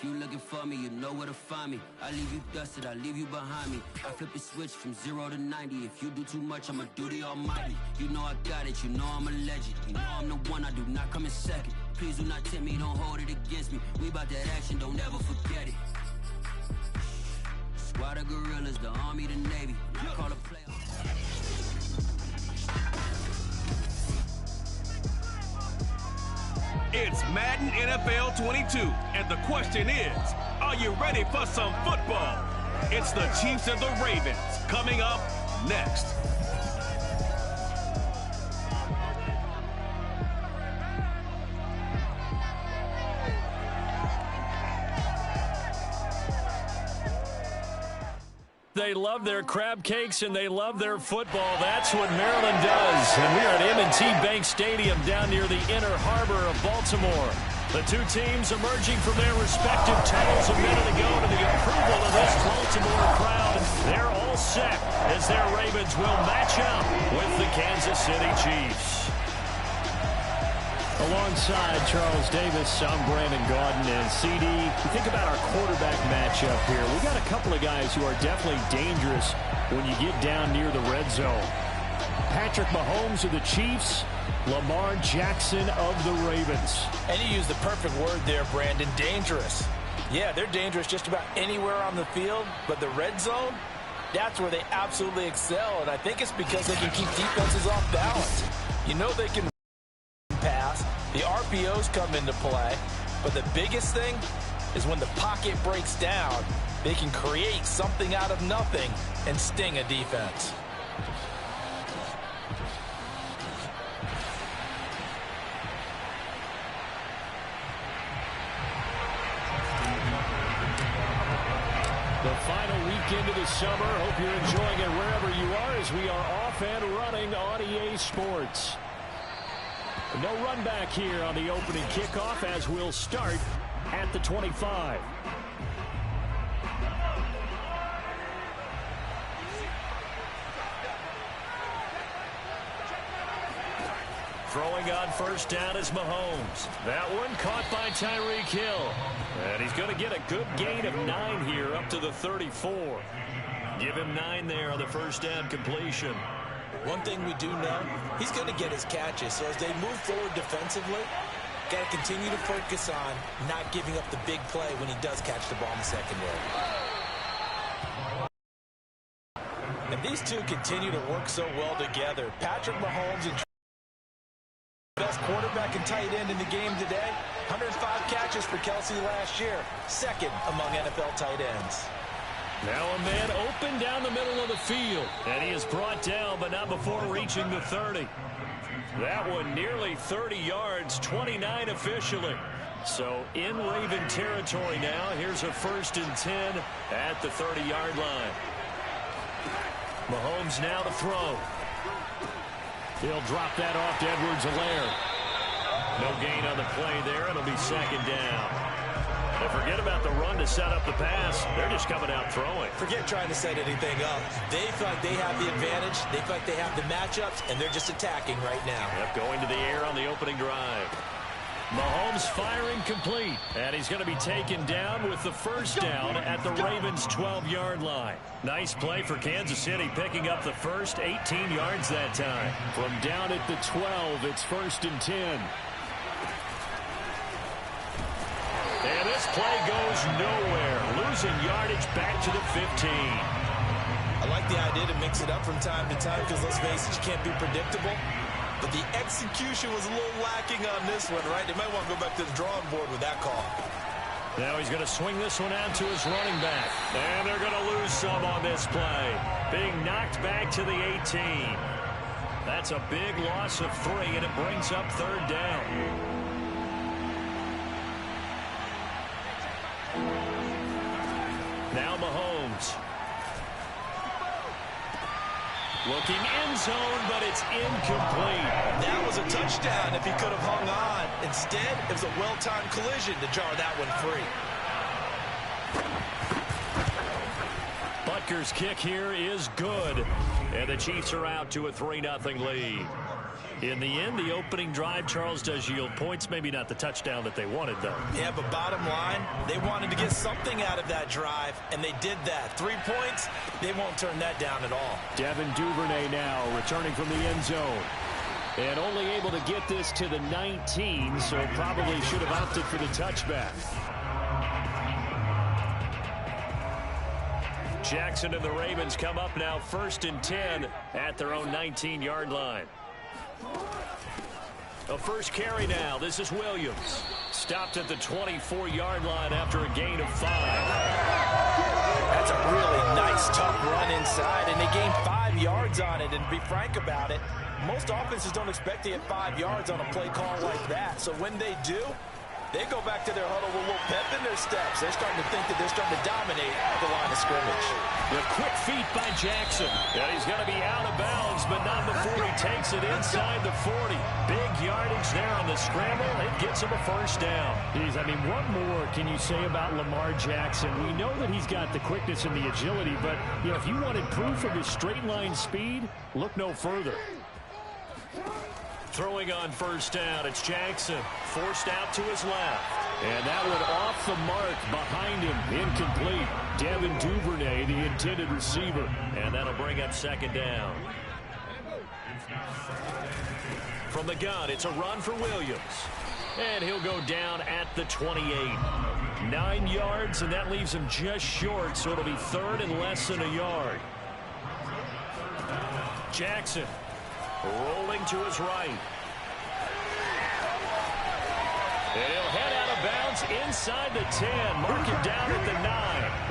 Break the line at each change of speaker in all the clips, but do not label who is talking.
If you looking for me, you know where to find me. I leave you dusted, I leave you behind me. I flip the switch from 0 to 90. If you do too much, I'ma do the almighty. You know I got it, you know I'm a legend. You know I'm the one, I do not come in second. Please do not tempt me, don't hold it against me. We about that action, don't ever forget it. Squad of gorillas, the army, the navy. I call a play.
It's Madden NFL 22, and the question is, are you ready for some football? It's the Chiefs and the Ravens coming up next.
They love their crab cakes and they love their football. That's what Maryland does. And we're at M&T Bank Stadium down near the Inner Harbor of Baltimore. The two teams emerging from their respective tunnels a minute ago to the approval of this Baltimore crowd. They're all set as their Ravens will match up with the Kansas City Chiefs. Alongside Charles Davis, I'm Brandon Gaudin, and CD. You think about our quarterback matchup here. We got a couple of guys who are definitely dangerous when you get down near the red zone. Patrick Mahomes of the Chiefs, Lamar Jackson of the Ravens.
And you use the perfect word there, Brandon, dangerous. Yeah, they're dangerous just about anywhere on the field, but the red zone, that's where they absolutely excel, and I think it's because they can keep defenses off balance. You know they can pass, the RPOs come into play, but the biggest thing is when the pocket breaks down, they can create something out of nothing and sting a defense.
The final weekend of the summer. Hope you're enjoying it wherever you are as we are off and running on EA Sports. No run back here on the opening kickoff as we'll start at the 25. Throwing on first down is Mahomes. That one caught by Tyreek Hill. And he's going to get a good gain of 9 here up to the 34. Give him 9 there on the first down completion.
One thing we do know, he's going to get his catches. So as they move forward defensively, got to continue to focus on not giving up the big play when he does catch the ball in the secondary. And these two continue to work so well together. Patrick Mahomes and best quarterback and tight end in the game today. 105 catches for Kelsey last year. Second among NFL tight ends.
Now a man open down the middle of the field. And he is brought down, but not before reaching the 30. That one nearly 30 yards, 29 officially. So in Raven territory now. Here's a 1st and 10 at the 30-yard line. Mahomes now to throw. He'll drop that off to Edwards-Helaire. No gain on the play there. It'll be 2nd down. And forget about the run to set up the pass. They're just coming out throwing.
Forget trying to set anything up. They feel like they have the advantage. They feel like they have the matchups, and they're just attacking right now.
Yep, going to the air on the opening drive. Mahomes firing complete. And he's going to be taken down with the first down at the Ravens' 12-yard line. Nice play for Kansas City, picking up the first 18 yards that time. From down at the 12, it's 1st and 10. And this play goes nowhere. Losing yardage back to the 15.
I like the idea to mix it up from time to time because, let's face it, you can't be predictable. But the execution was a little lacking on this one, right? They might want to go back to the drawing board with that call.
Now he's going to swing this one out to his running back. And they're going to lose some on this play. Being knocked back to the 18. That's a big loss of 3, and it brings up 3rd down. Now Mahomes. Looking end zone, but it's incomplete.
That was a touchdown if he could have hung on. Instead, it was a well-timed collision to jar that one free.
Butker's kick here is good. And the Chiefs are out to a 3-0 lead. In the end, the opening drive, Charles, does yield points. Maybe not the touchdown that they wanted, though.
Yeah, but bottom line, they wanted to get something out of that drive, and they did that. 3 points, they won't turn that down at all.
Devin Duvernay now returning from the end zone. And only able to get this to the 19, so probably should have opted for the touchback. Jackson and the Ravens come up now 1st and 10 at their own 19-yard line. A first carry now. This is Williams. Stopped at the 24-yard line after a gain of 5.
That's a really nice, tough run inside, and they gained 5 yards on it. And to be frank about it, most offenses don't expect to get 5 yards on a play call like that. So when they do, they go back to their huddle with a little pep in their steps. They're starting to think that they're starting to dominate at the line of scrimmage.
The quick feet by Jackson. And he's going to be out of bounds, but not before he takes it inside the 40. Big yardage there on the scramble. It gets him a first down. Geez, I mean, what more can you say about Lamar Jackson? We know that he's got the quickness and the agility, but you know, if you wanted proof of his straight line speed, look no further. Throwing on first down, it's Jackson. Forced out to his left. And that one off the mark behind him. Incomplete. Devin Duvernay, the intended receiver. And that'll bring up second down. From the gun, it's a run for Williams. And he'll go down at the 28. 9 yards, and that leaves him just short, so it'll be 3rd and less than a yard. Jackson. Rolling to his right. And he'll head out of bounds inside the 10. Mark it down at the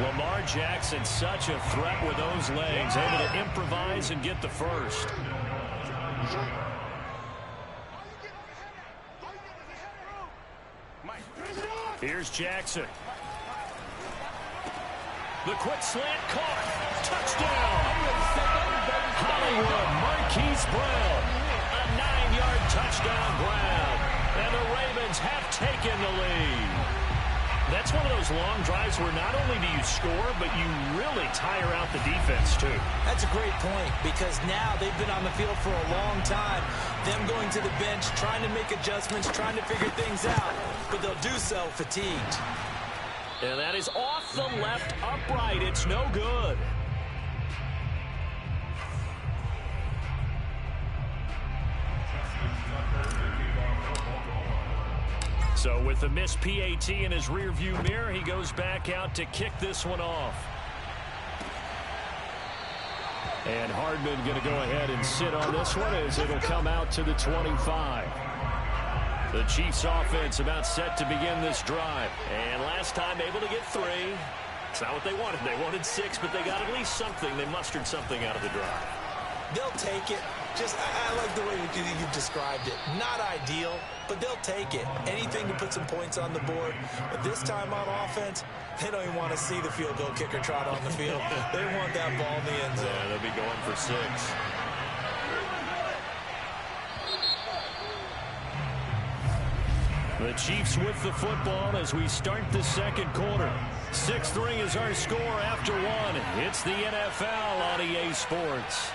9. Lamar Jackson, such a threat with those legs. Able to improvise and get the first. Here's Jackson. The quick slant caught. Touchdown. Hollywood, Marquise Brown, a 9-yard touchdown grab, and the Ravens have taken the lead. That's one of those long drives where not only do you score, but you really tire out the defense, too.
That's a great point, because now they've been on the field for a long time. Them going to the bench, trying to make adjustments, trying to figure things out, but they'll do so fatigued.
And that is off the left upright. It's no good. So with the missed PAT in his rearview mirror, he goes back out to kick this one off. And Hardman going to go ahead and sit on this one as it'll come out to the 25. The Chiefs offense about set to begin this drive. And last time able to get 3. It's not what they wanted. They wanted 6, but they got at least something. They mustered something out of the drive.
They'll take it. Just, I like the way you've described it. Not ideal, but they'll take it. Anything to put some points on the board. But this time on offense, they don't even want to see the field goal kicker trot on the field. They want that ball in the end zone.
Yeah, they'll be going for 6. The Chiefs with the football as we start the second quarter. 6-3 is our score after 1. It's the NFL on EA Sports.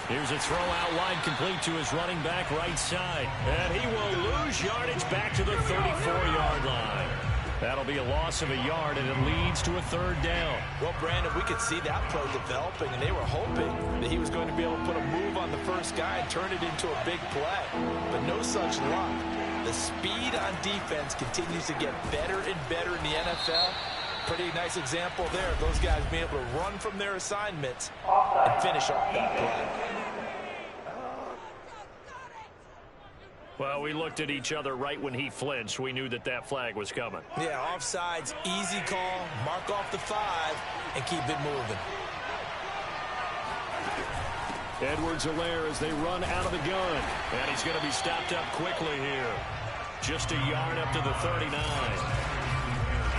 Here's a throw out wide, complete to his running back right side. And he will lose yardage back to the 34-yard line. That'll be a loss of a yard, and it leads to a 3rd down.
Well, Brandon, we could see that play developing, and they were hoping that he was going to be able to put a move on the first guy and turn it into a big play. But no such luck. The speed on defense continues to get better and better in the NFL. Pretty nice example there of those guys being able to run from their assignments and finish off that play.
Well, we looked at each other right when he flinched. We knew that that flag was coming.
Yeah, offsides, easy call, mark off the 5, and keep it moving.
Edwards-Helaire as they run out of the gun. And he's going to be stopped up quickly here. Just a yard up to the 39.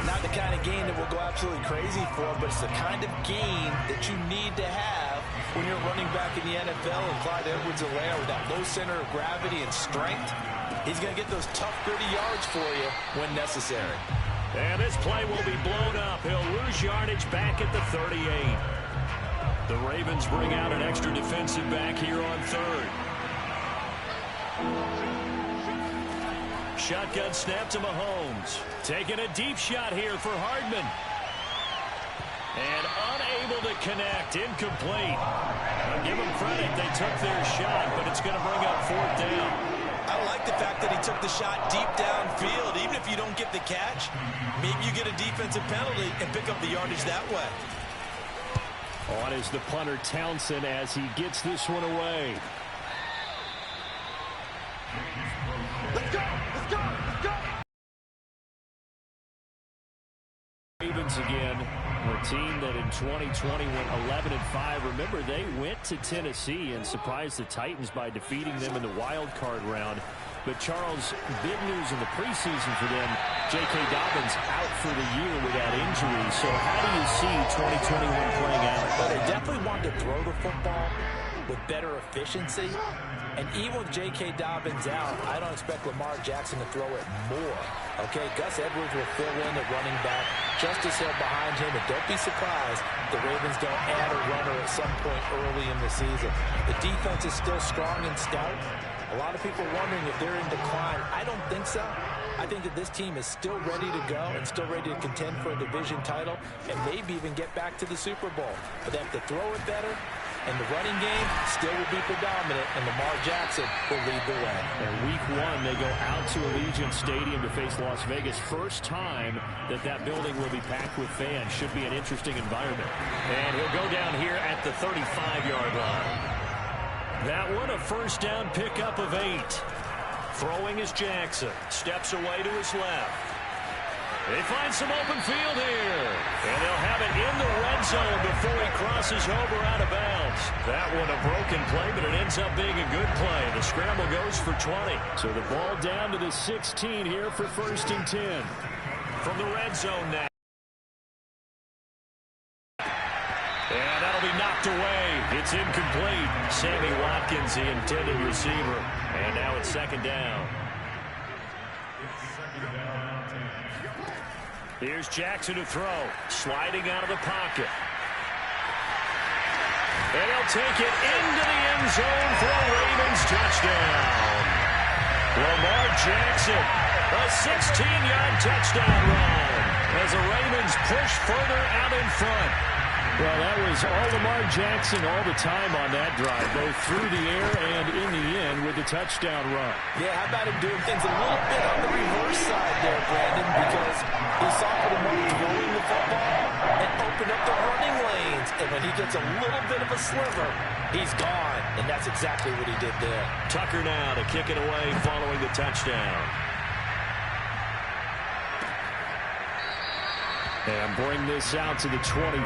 Not the kind of gain that will go absolutely crazy for, but it's the kind of gain that you need to have when you're running back in the NFL. And Clyde Edwards-Helaire with that low center of gravity and strength, he's going to get those tough, gritty yards for you when necessary.
And this play will be blown up. He'll lose yardage back at the 38. The Ravens bring out an extra defensive back here on third. Shotgun snap to Mahomes. Taking a deep shot here for Hardman. And unable to connect. Incomplete. I'll give them credit. They took their shot, but it's going to bring up fourth down.
I like the fact that he took the shot deep downfield. Even if you don't get the catch, maybe you get a defensive penalty and pick up the yardage that way.
On is the punter Townsend as he gets this one away.
Let's go! Let's go! Let's go!
Ravens again, a team that in 2020 went 11-5. Remember, they went to Tennessee and surprised the Titans by defeating them in the wild card round. But, Charles, big news in the preseason for them. J.K. Dobbins out for the year with that injury. So how do you see 2021 playing out?
Well, they definitely want to throw the football with better efficiency. And even with J.K. Dobbins out, I don't expect Lamar Jackson to throw it more. Okay, Gus Edwards will fill in at running back. Justice Hill behind him. And don't be surprised if the Ravens don't add a runner at some point early in the season. The defense is still strong and stout. A lot of people wondering if they're in decline. I don't think so. I think that this team is still ready to go and still ready to contend for a division title and maybe even get back to the Super Bowl. But they have to throw it better, and the running game still will be predominant, and Lamar Jackson will lead the way.
And week one, they go out to Allegiant Stadium to face Las Vegas. First time that building will be packed with fans. Should be an interesting environment. And he'll go down here at the 35-yard line. That one, a first down pickup of 8. Throwing is Jackson. Steps away to his left. They find some open field here. And they'll have it in the red zone before he crosses over out of bounds. That one a broken play, but it ends up being a good play. The scramble goes for 20. So the ball down to the 16 here for first and 10. From the red zone now. And that'll be knocked away. It's incomplete. Sammy Watkins, the intended receiver. And now it's second down. Here's Jackson to throw. Sliding out of the pocket. And he'll take it into the end zone for a Ravens touchdown. Lamar Jackson, a 16-yard touchdown run as the Ravens push further out in front. Well, that was all Lamar Jackson all the time on that drive, both through the air and in the end with the touchdown run.
Yeah, how about him doing things a little bit on the reverse side there, Brandon, because he saw Lamar throwing the football and open up the running lanes. And when he gets a little bit of a sliver, he's gone. And that's exactly what he did there.
Tucker now to kick it away following the touchdown. And bring this out to the 25.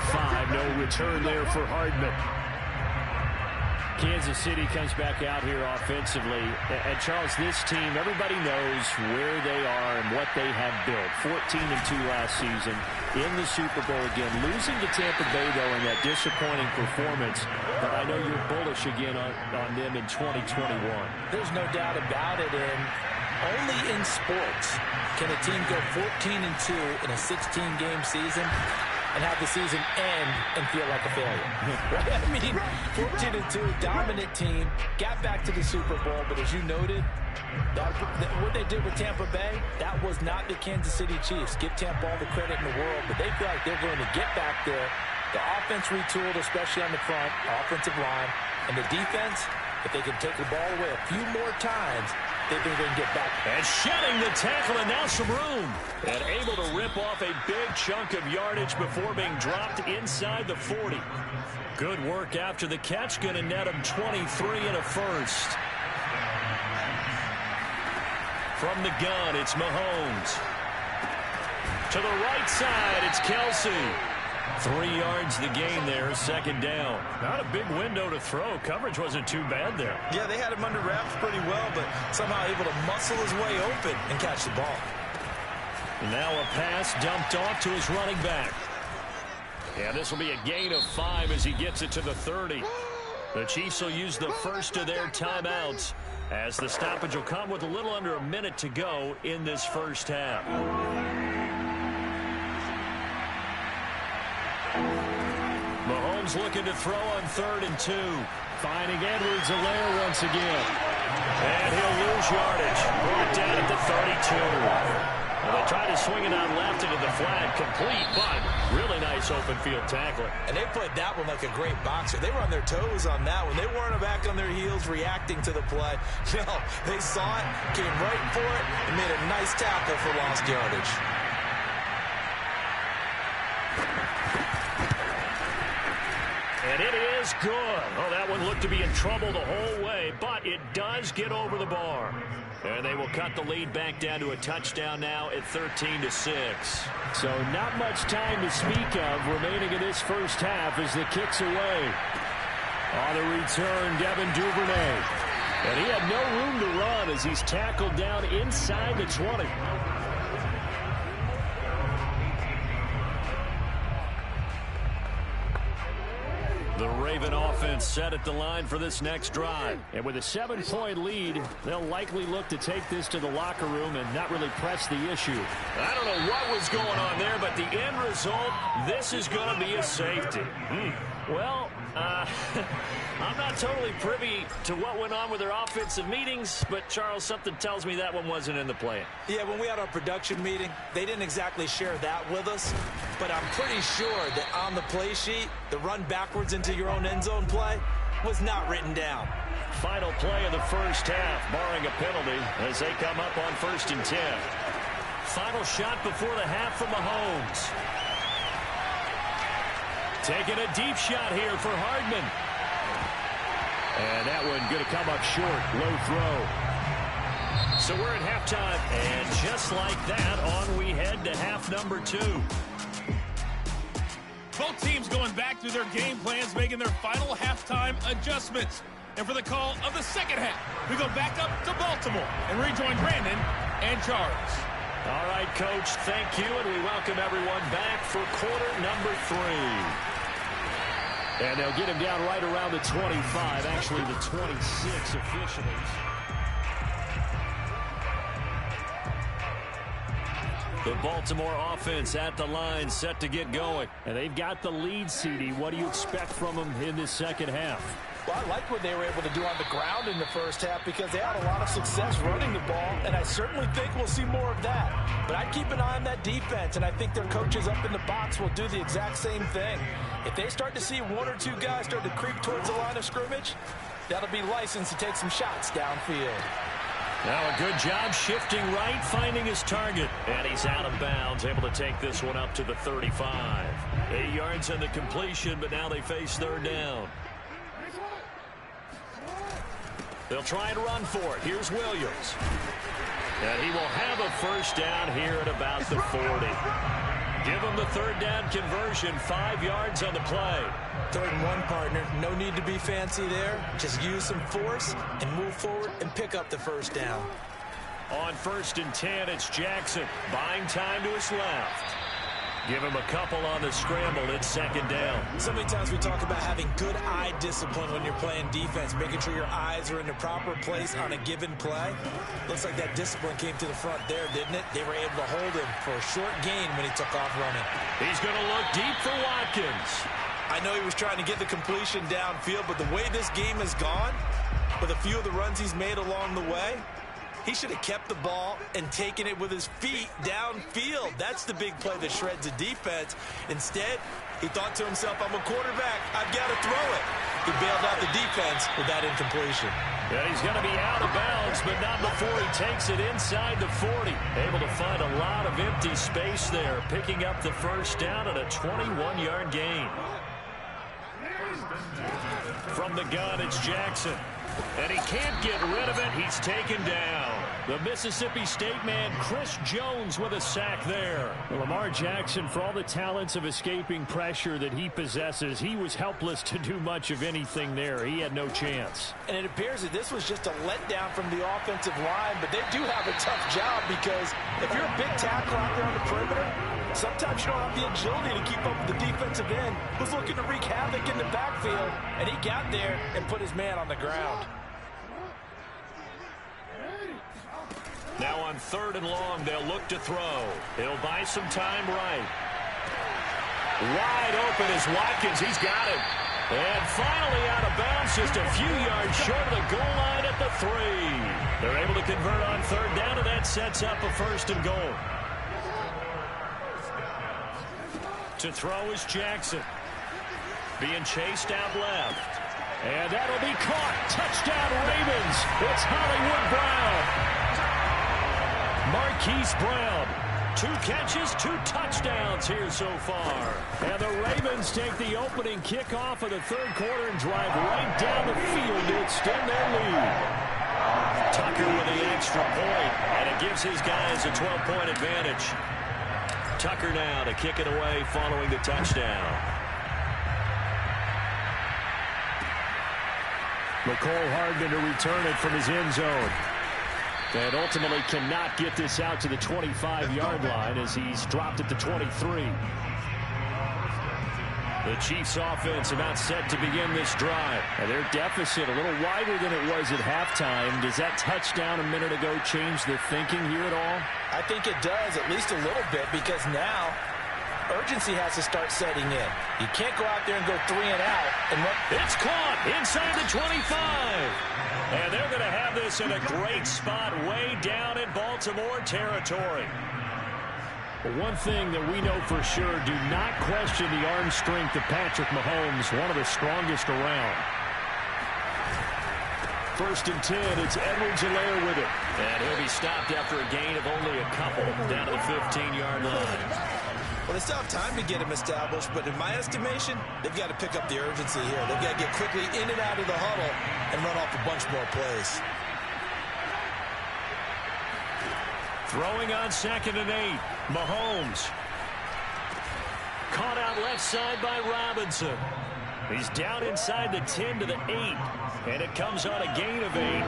No return there for Hardman. Kansas City comes back out here offensively. And, Charles, this team, everybody knows where they are and what they have built. 14-2 last season in the Super Bowl again. Losing to Tampa Bay, though, in that disappointing performance. But I know you're bullish again on them in 2021.
There's no doubt about it. And only in sports can a team go 14-2 in a 16-game season and have the season end and feel like a failure. Right? I mean, 14-2, dominant team, got back to the Super Bowl, but as you noted, what they did with Tampa Bay, that was not the Kansas City Chiefs. Give Tampa all the credit in the world, but they feel like they're going to get back there. The offense retooled, especially on the front, offensive line, and the defense, if they can take the ball away a few more times, they think they can get back.
And shedding the tackle, and now some room. And able to rip off a big chunk of yardage before being dropped inside the 40. Good work after the catch. Going to net him 23 and a first. From the gun, it's Mahomes. To the right side, it's Kelsey. 3 yards the gain there, second down. Not a big window to throw. Coverage wasn't too bad there.
Yeah, they had him under wraps pretty well, but somehow able to muscle his way open and catch the ball.
Now a pass dumped off to his running back. Yeah, this will be a gain of 5 as he gets it to the 30. The Chiefs will use the first of their timeouts as the stoppage will come with a little under a minute to go in this first half. Mahomes Mahomes looking to throw on 3rd and 2. Finding Edwards-Helaire once again. And he'll lose yardage. Brought down at the 32. Well, they tried to swing it out left into the flat, complete, but really nice open field tackling.
And they played that one like a great boxer. They were on their toes on that one. They weren't back on their heels reacting to the play. No, they saw it, came right for it, and made a nice tackle for lost yardage.
And it is good. Oh, that one looked to be in trouble the whole way, but it does get over the bar. And they will cut the lead back down to a touchdown now at 13-6. So not much time to speak of remaining in this first half as the kick's away. On the return, Devin Duvernay. And he had no room to run as he's tackled down inside the 20. The Raven offense set at the line for this next drive. And with a 7-point lead, they'll likely look to take this to the locker room and not really press the issue. I don't know what was going on there, but the end result, this is going to be a safety. Well, I'm not totally privy to what went on with their offensive meetings, but, Charles, something tells me that one wasn't in the plan.
Yeah, when we had our production meeting, they didn't exactly share that with us, but I'm pretty sure that on the play sheet, the run backwards into your own end zone play was not written down.
Final play of the first half, barring a penalty, as they come up on 1st and 10. Final shot before the half from Mahomes. Taking a deep shot here for Hardman. And that one going to come up short. Low throw. So we're at halftime. And just like that, on we head to half number 2.
Both teams going back through their game plans, making their final halftime adjustments. And for the call of the second half, we go back up to Baltimore and rejoin Brandon and Charles.
All right, Coach, thank you, and we welcome everyone back for quarter number 3. And they'll get him down right around the 25, actually the 26 officially. The Baltimore offense at the line, set to get going. And they've got the lead, CD. What do you expect from them in this second half?
Well, I like what they were able to do on the ground in the first half because they had a lot of success running the ball, and I certainly think we'll see more of that. But I'd keep an eye on that defense, and I think their coaches up in the box will do the exact same thing. If they start to see 1 or 2 guys start to creep towards the line of scrimmage, that'll be licensed to take some shots downfield.
Now a good job shifting right, finding his target. And he's out of bounds, able to take this one up to the 35. 8 yards on the completion, but now they face 3rd down. They'll try and run for it. Here's Williams. And he will have a first down here at about the 40. Give him the 3rd down conversion, 5 yards on the play.
3rd and 1, partner. No need to be fancy there. Just use some force and move forward and pick up the first down.
On 1st and 10, it's Jackson. Buying time to his left. Give him a couple on the scramble. It's 2nd down.
So many times we talk about having good eye discipline when you're playing defense, making sure your eyes are in the proper place on a given play. Looks like that discipline came to the front there, didn't it? They were able to hold him for a short gain when he took off running.
He's going to look deep for Watkins.
I know he was trying to get the completion downfield, but the way this game has gone, with a few of the runs he's made along the way, he should have kept the ball and taken it with his feet downfield. That's the big play that shreds a defense. Instead, he thought to himself, I'm a quarterback. I've got to throw it. He bailed out the defense with that incompletion.
Yeah, he's going to be out of bounds, but not before he takes it inside the 40. Able to find a lot of empty space there, picking up the first down at a 21-yard gain. From the gun, it's Jackson. And he can't get rid of it. He's taken down. The Mississippi State man, Chris Jones, with a sack there. Lamar Jackson, for all the talents of escaping pressure that he possesses, he was helpless to do much of anything there. He had no chance.
And it appears that this was just a letdown from the offensive line, but they do have a tough job because if you're a big tackle out there on the perimeter, sometimes you don't have the agility to keep up with the defensive end who's looking to wreak havoc in the backfield, and he got there and put his man on the ground.
Now on 3rd and long, they'll look to throw. He'll buy some time right. Wide open is Watkins. He's got it. And finally out of bounds, just a few yards short of the goal line at the 3. They're able to convert on third down, and that sets up a first and goal. To throw is Jackson. Being chased out left. And that'll be caught. Touchdown Ravens. It's Hollywood Brown. Marquise Brown. 2 catches, 2 touchdowns here so far. And the Ravens take the opening kickoff of the third quarter and drive right down the field to extend their lead. Tucker with the extra point, and it gives his guys a 12-point advantage. Tucker now to kick it away following the touchdown. McCole Hardman to return it from his end zone. And ultimately cannot get this out to the 25-yard line as he's dropped at the 23. The Chiefs offense about set to begin this drive. And their deficit a little wider than it was at halftime. Does that touchdown a minute ago change the thinking here at all?
I think it does, at least a little bit, because now urgency has to start setting in. You can't go out there and go 3 and out. And
it's caught inside the 25. And they're going to have this in a great spot way down in Baltimore territory. One thing that we know for sure, do not question the arm strength of Patrick Mahomes, one of the strongest around. First and 10, it's Edwards-Helaire with it. And he'll be stopped after a gain of only a couple down to the 15-yard line.
Well, they still have time to get him established, but in my estimation, they've got to pick up the urgency here. They've got to get quickly in and out of the huddle and run off a bunch more plays.
Throwing on 2nd and 8, Mahomes. Caught out left side by Robinson. He's down inside the 10 to the 8, and it comes on a gain of 8.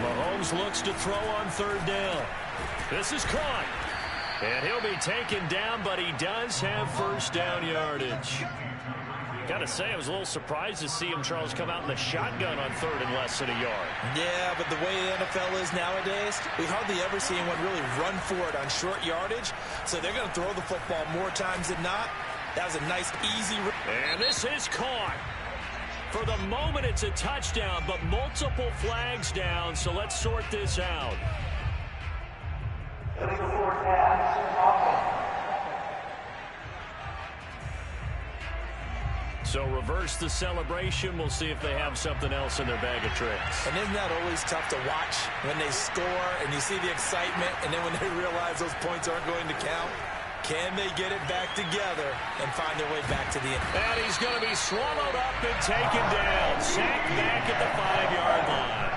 Mahomes looks to throw on third down. This is caught. And he'll be taken down, but he does have first down yardage. Gotta say, I was a little surprised to see him, Charles, come out in the shotgun on third and less than a yard. Yeah, but the way the NFL is nowadays, we hardly ever see anyone really run for it on short yardage. So they're going to throw the football more times than not. That was a nice, easy... And this is caught. For the moment, it's a touchdown, but multiple flags down, so let's sort this out. So reverse the celebration. We'll see if they have something else in their bag of tricks. And isn't that always tough to watch when they score and you see the excitement, and then when they realize those points aren't going to count? Can they get it back together and find their way back to the end? And he's going to be swallowed up and taken down. Sacked back at the 5-yard line.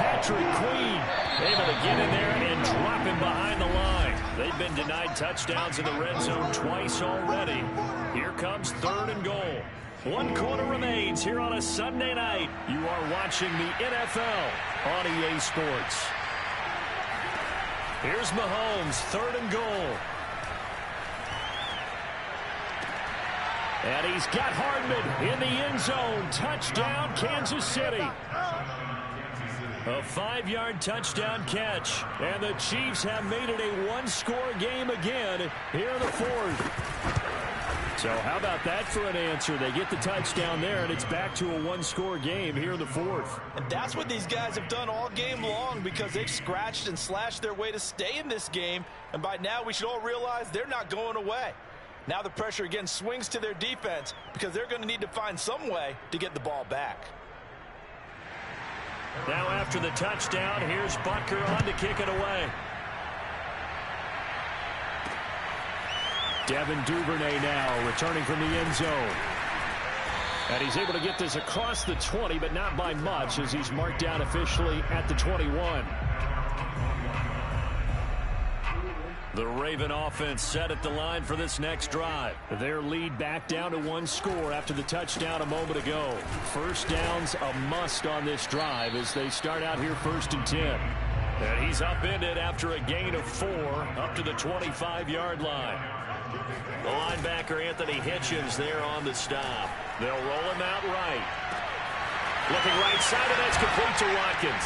Patrick Queen able to get in there and drop him behind the line. They've been denied touchdowns in the red zone twice already. Here comes 3rd and goal. 1 quarter remains here on a Sunday night. You are watching the NFL on EA Sports. Here's Mahomes, 3rd and goal. And he's got Hardman in the end zone. Touchdown, Kansas City. A 5-yard touchdown catch. And the Chiefs have made it a 1-score game again here in the 4th. So how about that for an answer? They get the touchdown there, and it's back to a 1-score game here in the 4th.
And that's what these guys have done all game long, because they've scratched and slashed their way to stay in this game. And by now, we should all realize they're not going away. Now the pressure again swings to their defense, because they're going to need to find some way to get the ball back.
Now after the touchdown, here's Butker on to kick it away. Devin Duvernay now returning from the end zone. And he's able to get this across the 20, but not by much, as he's marked down officially at the 21. The Raven offense set at the line for this next drive. Their lead back down to 1 score after the touchdown a moment ago. First down's a must on this drive as they start out here 1st and 10. And he's upended after a gain of 4 up to the 25-yard line. The linebacker Anthony Hitchens there on the stop. They'll roll him out right. Looking right side, and that's complete to Watkins.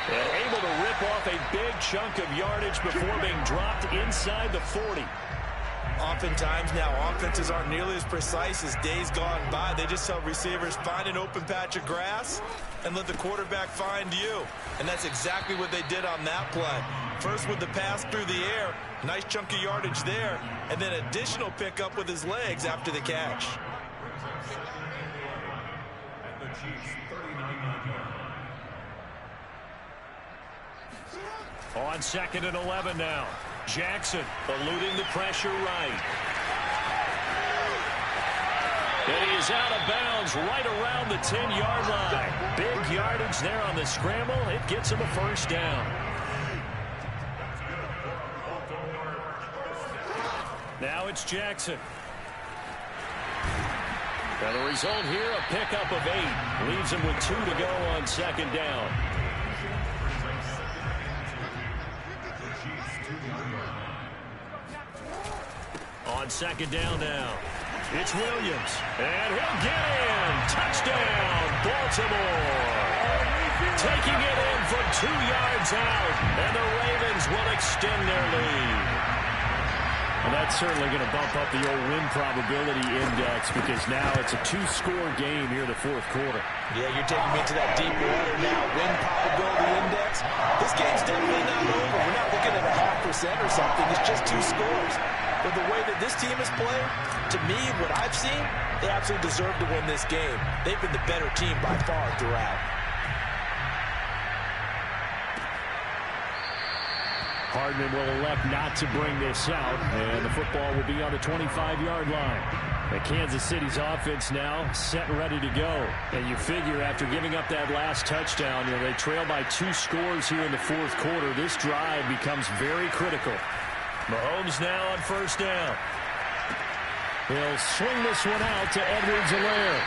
And able to rip off a big chunk of yardage before being dropped inside the 40.
Oftentimes now, offenses aren't nearly as precise as days gone by. They just tell receivers, find an open patch of grass and let the quarterback find you. And that's exactly what they did on that play. First with the pass through the air, nice chunk of yardage there, and then additional pickup with his legs after the catch.
On 2nd and 11 now. Jackson eluding the pressure right. And he is out of bounds right around the 10-yard line. Big yardage there on the scramble. It gets him a first down. Now it's Jackson. And the result here, a pickup of 8. Leaves him with 2 to go on 2nd down. On 2nd down now, it's Williams, and he'll get in. Touchdown, Baltimore. Taking it in from 2 yards out, and the Ravens will extend their lead. Well, that's certainly going to bump up the old win probability index because now it's a 2-score game here in the 4th quarter.
Yeah, you're taking me to that deep water now. Win probability index. This game's definitely not over. We're not looking at a 0.5% or something. It's just 2 scores. But the way that this team has played, to me, what I've seen, they absolutely deserve to win this game. They've been the better team by far throughout.
Hardman will elect not to bring this out, and the football will be on the 25-yard line. And Kansas City's offense now set and ready to go. And you figure after giving up that last touchdown, they trail by 2 scores here in the 4th quarter. This drive becomes very critical. Mahomes now on 1st down. He'll swing this one out to Edwards-Helaire.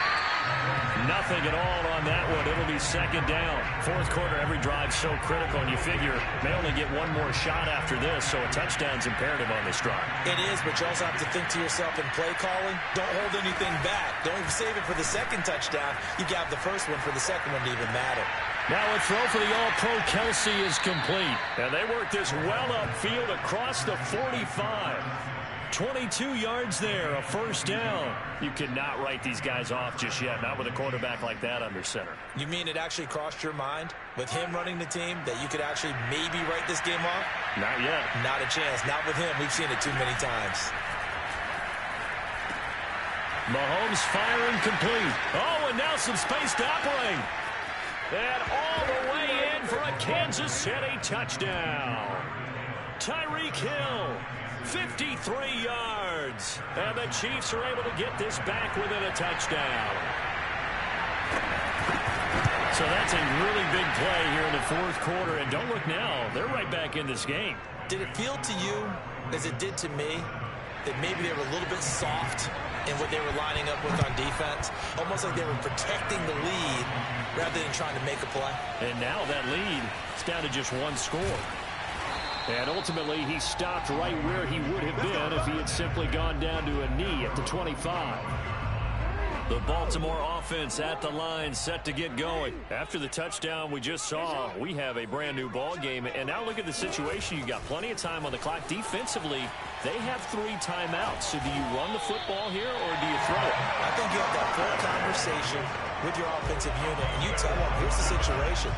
Nothing at all on that one. It'll be 2nd down. 4th quarter, every drive so critical, and you figure they only get one more shot after this, so a touchdown's imperative on this drive.
It is, but you also have to think to yourself in play calling, don't hold anything back. Don't save it for the 2nd touchdown. You got the 1st one for the 2nd one to even matter.
Now a throw for the All-Pro Kelsey is complete. And they work this well upfield across the 45. 22 yards there, a 1st down. You cannot write these guys off just yet, not with a quarterback like that under center.
You mean it actually crossed your mind with him running the team that you could actually maybe write this game off?
Not yet.
Not a chance. Not with him. We've seen it too many times.
Mahomes firing complete. Oh, and now some space to operate. And all the way in for a Kansas City touchdown. Tyreek Hill, 53 yards. And the Chiefs are able to get this back within a touchdown. So that's a really big play here in the 4th quarter. And don't look now, they're right back in this game.
Did it feel to you, as it did to me, that maybe they were a little bit soft in what they were lining up with on defense? Almost like they were protecting the lead rather than trying to make a play.
And now that lead is down to just 1 score. And ultimately, he stopped right where he would have been if he had simply gone down to a knee at the 25. The Baltimore offense at the line, set to get going. After the touchdown we just saw, we have a brand new ball game. And now look at the situation. You got plenty of time on the clock. Defensively, they have 3 timeouts. So do you run the football here or do you throw it?
I think you have that full conversation with your offensive unit, and you tell them, here's the situation.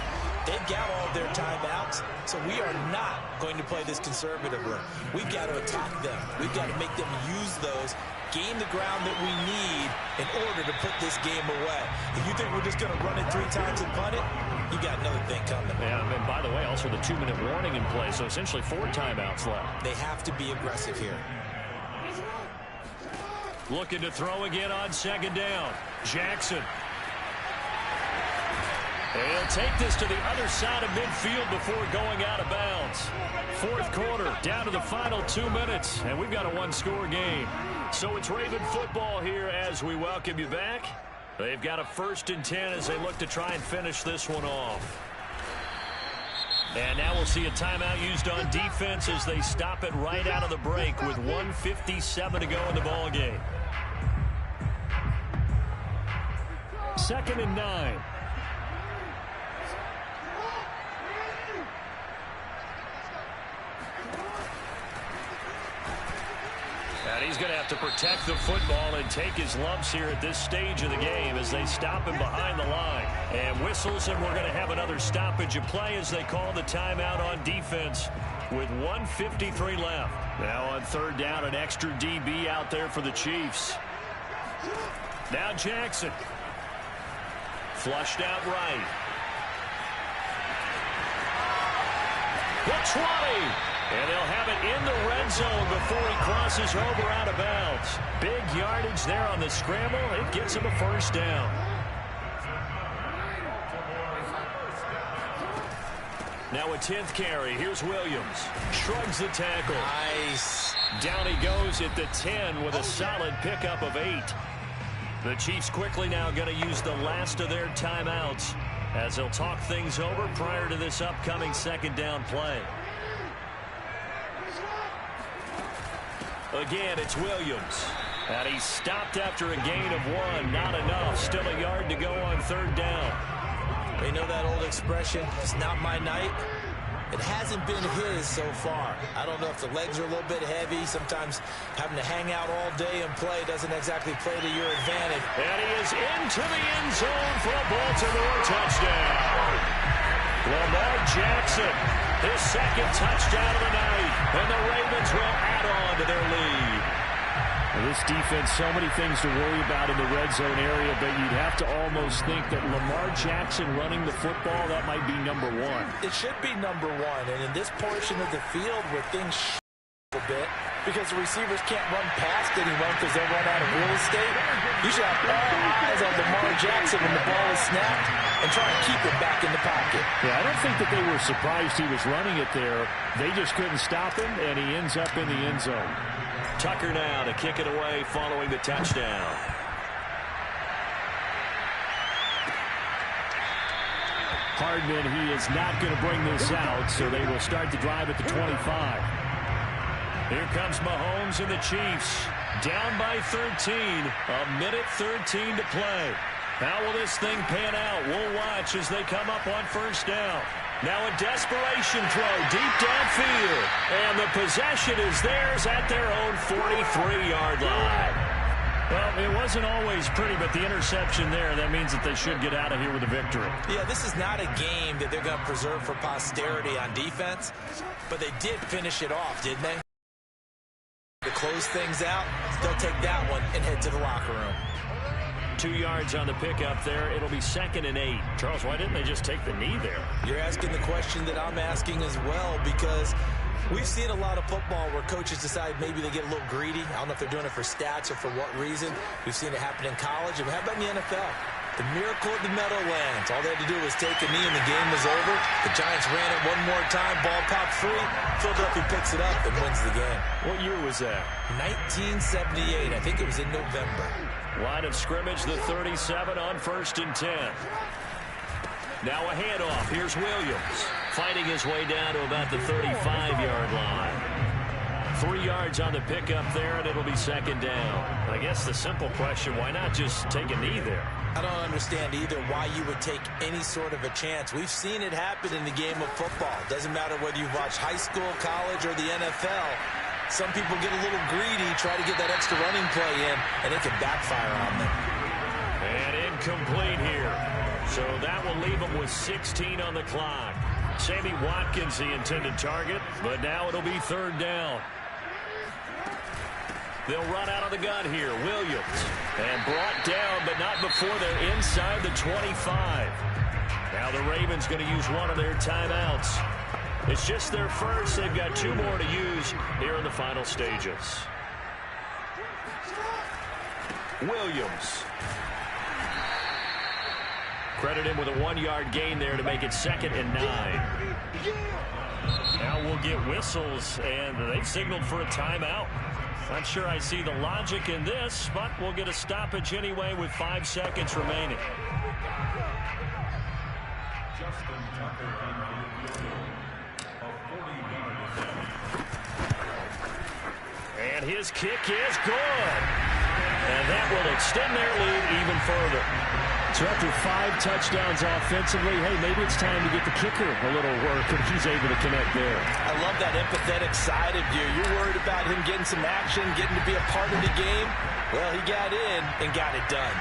They've got all of their timeouts, so we are not going to play this conservatively. We've got to attack them. We've got to make them use those, gain the ground that we need in order to put this game away. If you think we're just going to run it 3 times and punt it, you got another thing coming.
Yeah, and by the way, also the 2-minute warning in play, so essentially 4 timeouts left.
They have to be aggressive here.
Looking to throw again on 2nd down. Jackson. He'll take this to the other side of midfield before going out of bounds. 4th quarter, down to the final 2 minutes, and we've got a 1-score game. So it's Raven football here as we welcome you back. They've got a 1st and 10 as they look to try and finish this one off. And now we'll see a timeout used on defense as they stop it right out of the break with 1:57 to go in the ball game. 2nd and 9. going to have to protect the football and take his lumps here at this stage of the game as they stop him behind the line. And whistles, and we're going to have another stoppage of play as they call the timeout on defense with 1:53 left. Now on third down, an extra DB out there for the Chiefs. Now Jackson. Flushed out right. The 20. And they'll have it in the red zone before he crosses over out of bounds. Big yardage there on the scramble. It gets him a first down. Now a 10th carry. Here's Williams. Shrugs the tackle.
Nice.
Down he goes at the 10 with a solid pickup of 8. The Chiefs quickly now going to use the last of their timeouts as they'll talk things over prior to this upcoming second down play. Again, it's Williams. And he's stopped after a gain of 1. Not enough. Still a yard to go on third down.
We know that old expression, it's not my night. It hasn't been his so far. I don't know if the legs are a little bit heavy. Sometimes having to hang out all day and play doesn't exactly play to your advantage.
And he is into the end zone for a Baltimore touchdown. Lamar Jackson, his second touchdown of the night. And the Ravens will add on to their lead. Well, this defense, so many things to worry about in the red zone area, but you'd have to almost think that Lamar Jackson running the football, that might be number 1.
It should be number 1. And in this portion of the field where things a bit, because the receivers can't run past anyone because they'll run out of real estate, you should have all eyes on Lamar Jackson when the ball is snapped and try and keep it back in the pocket.
Yeah, I don't think that they were surprised he was running it there. They just couldn't stop him, and he ends up in the end zone. Tucker now to kick it away following the touchdown. Hardman, he is not going to bring this out, so they will start the drive at the 25. Here comes Mahomes and the Chiefs. Down by 13. A minute 13 to play. How will this thing pan out? We'll watch as they come up on first down. Now a desperation throw deep downfield. And the possession is theirs at their own 43-yard line. Well, it wasn't always pretty, but the interception there, that means that they should get out of here with a victory.
Yeah, this is not a game that they're going to preserve for posterity on defense, but they did finish it off, didn't they? To close things out, they'll take that one and head to the locker room.
2 yards on the pickup there. It'll be 2nd and 8. Charles, why didn't they just take the knee there?
You're asking the question that I'm asking as well, because we've seen a lot of football where coaches decide maybe they get a little greedy. I don't know if they're doing it for stats or for what reason. We've seen it happen in college. And how about in the NFL? The miracle at the Meadowlands. All they had to do was take a knee and the game was over. The Giants ran it one more time. Ball popped free. Philadelphia picks it up and wins the game.
What year was that?
1978. I think it was in November.
Line of scrimmage, the 37 on 1st and 10. Now a handoff. Here's Williams. Fighting his way down to about the 35-yard line. 3 yards on the pickup there, and it'll be 2nd down. I guess the simple question, why not just take a knee there?
I don't understand either why you would take any sort of a chance. We've seen it happen in the game of football. Doesn't matter whether you've watched high school, college, or the NFL. Some people get a little greedy, try to get that extra running play in, and it can backfire on them.
And incomplete here. So that will leave them with 16 on the clock. Sammy Watkins, the intended target, but now it'll be 3rd down. They'll run out of the gun here. Williams. And brought down, but not before they're inside the 25. Now the Ravens going to use one of their timeouts. It's just their first. They've got 2 more to use here in the final stages. Williams. Credit him with a 1-yard gain there to make it 2nd and 9. Now we'll get whistles, and they've signaled for a timeout. Not sure I see the logic in this, but we'll get a stoppage anyway with 5 seconds remaining. And his kick is good. And that will extend their lead even further. So after 5 touchdowns offensively, hey, maybe it's time to get the kicker a little work, and he's able to connect there.
I love that empathetic side of you. You're worried about him getting some action, getting to be a part of the game. Well, he got in and got it done.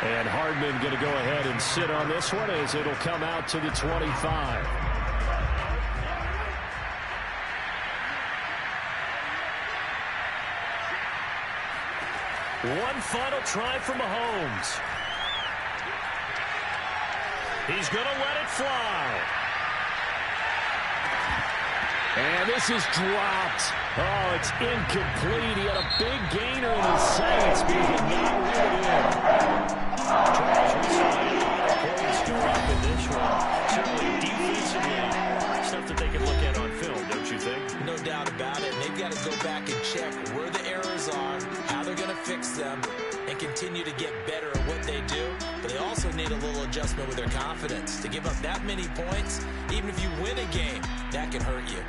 And Hardman going to go ahead and sit on this one as it'll come out to the 25. One final try for Mahomes. He's going to let it fly. And this is dropped. Oh, it's incomplete. He had a big gainer in his sights, but he did not reel it in. Points go up in this one. Certainly defensively, stuff that they can look at on film, don't you think?
No doubt about it. They've got to go back and check where the errors are, how they're going to fix them, and continue to get better at what they do. But they also need a little adjustment with their confidence. To give up that many points, even if you win a game, that can hurt you.